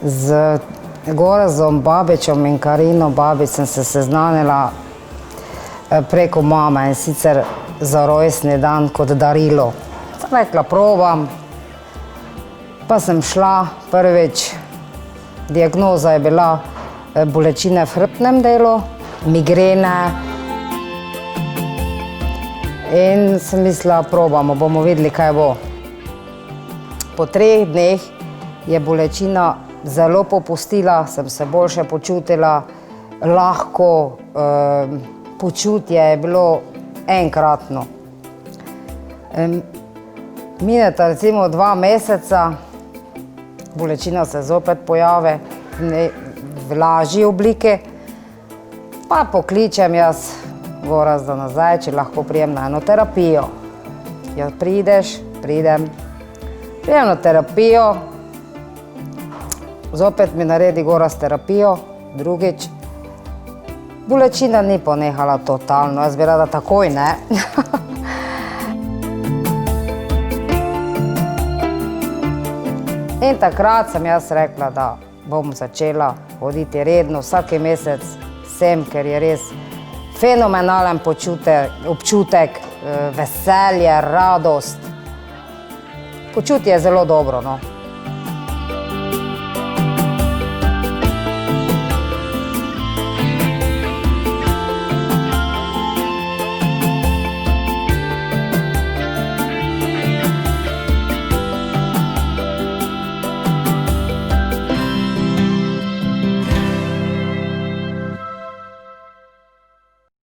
Z Gorazom Babičem in Karino Babič sem se seznanila preko mame, in sicer za rojstni dan kot darilo. Sem rekla, probam, pa sem šla prvič. Diagnoza je bila bolečine v hrbtnem delu, migrene. In sem mislila, probamo, bomo videli, kaj bo. Po 3 dneh je bolečina zelo popustila, sem se boljše počutila, lahko, počutje je bilo enkratno. Mineta recimo 2 meseca, bolečina se zopet pojavi v lažji obliki, pa pokličem jaz Gorazda nazaj, če lahko prijem na eno terapijo. Ja, prideš, pridem na terapijo, zopet mi naredi Gorazd terapijo, drugič. Bolečina ni ponehala totalno, jaz bi rada takoj, ne. In takrat sem jaz rekla, da bom začela hoditi redno, vsak mesec sem, ker je res fenomenalen občutek, veselje, radost. Počutje je zelo dobro, no.